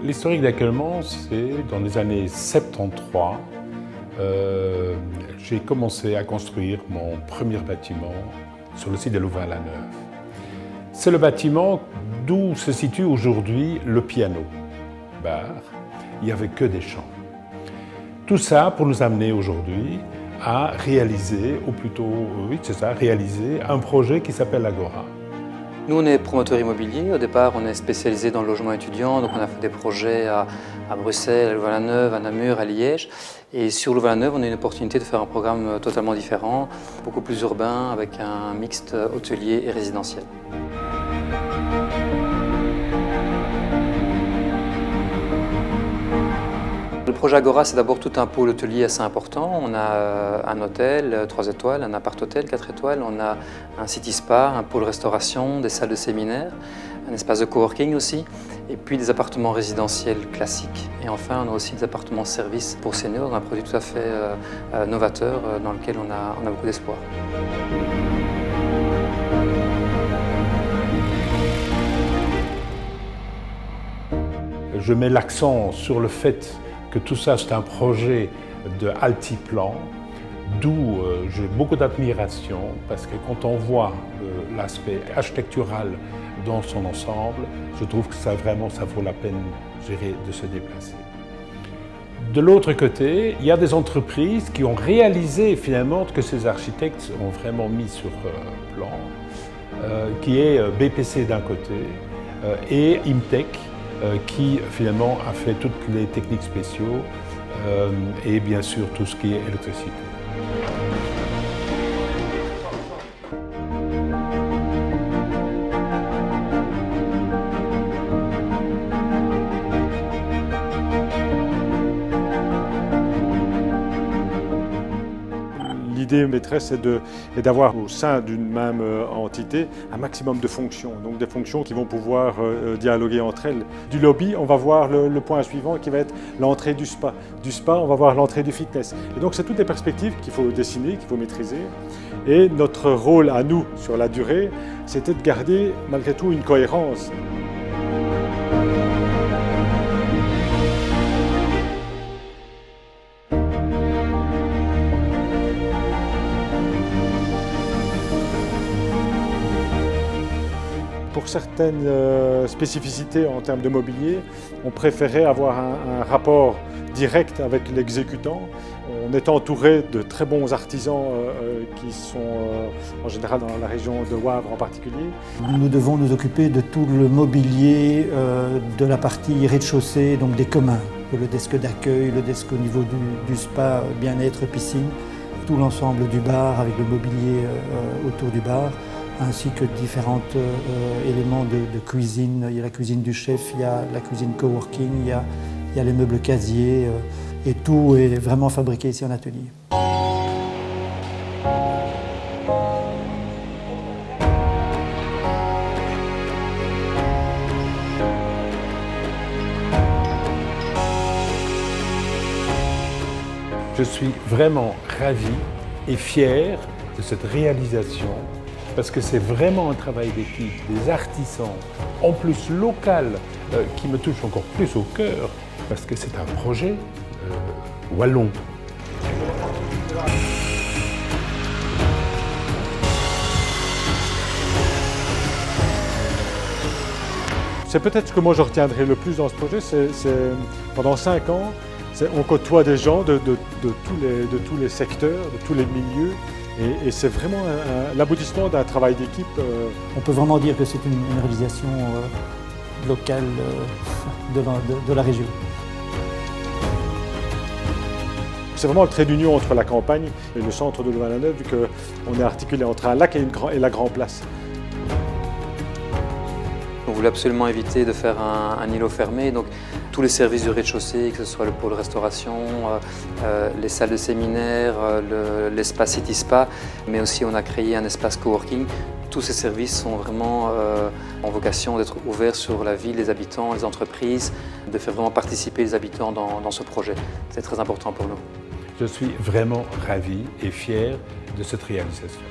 L'historique d'Aquellement, c'est dans les années 73. J'ai commencé à construire mon premier bâtiment sur le site de Louvain-la-Neuve. C'est le bâtiment d'où se situe aujourd'hui le piano-bar. Il n'y avait que des chants. Tout ça pour nous amener aujourd'hui à réaliser, ou plutôt, oui c'est ça, réaliser un projet qui s'appelle Agora. Nous, on est promoteur immobilier. Au départ, on est spécialisé dans le logement étudiant. Donc, on a fait des projets à Bruxelles, à Louvain-la-Neuve, à Namur, à Liège. Et sur Louvain-la-Neuve, on a une opportunité de faire un programme totalement différent, beaucoup plus urbain, avec un mixte hôtelier et résidentiel. Le projet Agora, c'est d'abord tout un pôle hôtelier assez important. On a un hôtel 3 étoiles, un appart-hôtel 4 étoiles, on a un city spa, un pôle restauration, des salles de séminaire, un espace de coworking aussi, et puis des appartements résidentiels classiques. Et enfin, on a aussi des appartements services pour seniors, un produit tout à fait novateur dans lequel on a beaucoup d'espoir. Je mets l'accent sur le fait que tout ça, c'est un projet de altiplan, d'où j'ai beaucoup d'admiration, parce que quand on voit l'aspect architectural dans son ensemble, je trouve que ça vaut la peine de se déplacer. De l'autre côté, il y a des entreprises qui ont réalisé finalement que ces architectes ont vraiment mis sur plan, qui est BPC d'un côté et Imtech, qui finalement a fait toutes les techniques spéciaux et bien sûr tout ce qui est électricité. L'idée maîtresse est d'avoir au sein d'une même entité un maximum de fonctions, donc des fonctions qui vont pouvoir dialoguer entre elles. Du lobby, on va voir le point suivant qui va être l'entrée du spa. Du spa, on va voir l'entrée du fitness. Et donc c'est toutes des perspectives qu'il faut dessiner, qu'il faut maîtriser. Et notre rôle à nous sur la durée, c'était de garder malgré tout une cohérence. Pour certaines spécificités en termes de mobilier, on préférait avoir un rapport direct avec l'exécutant. On est entouré de très bons artisans qui sont en général dans la région de Wavre en particulier. Nous devons nous occuper de tout le mobilier de la partie rez-de-chaussée, donc des communs, le desk d'accueil, le desk au niveau du spa, bien-être, piscine, tout l'ensemble du bar avec le mobilier autour du bar, ainsi que différents éléments de cuisine. Il y a la cuisine du chef, il y a la cuisine coworking, il y a les meubles casiers, et tout est vraiment fabriqué ici en atelier. Je suis vraiment ravi et fier de cette réalisation parce que c'est vraiment un travail d'équipe, des artisans, en plus local, qui me touche encore plus au cœur, parce que c'est un projet wallon. C'est peut-être ce que moi je retiendrai le plus dans ce projet, c'est pendant 5 ans, on côtoie des gens de tous les secteurs, de tous les milieux. Et c'est vraiment l'aboutissement d'un travail d'équipe. On peut vraiment dire que c'est une réalisation locale de la région. C'est vraiment le trait d'union entre la campagne et le centre de Louvain-la-Neuve, vu qu'on est articulé entre un lac et la Grand Place. On voulait absolument éviter de faire un îlot fermé, donc tous les services du rez-de-chaussée, que ce soit le pôle restauration, les salles de séminaire, l'espace City Spa, mais aussi on a créé un espace coworking. Tous ces services sont vraiment en vocation d'être ouverts sur la ville, les habitants, les entreprises, de faire vraiment participer les habitants dans ce projet. C'est très important pour nous. Je suis vraiment ravi et fier de cette réalisation.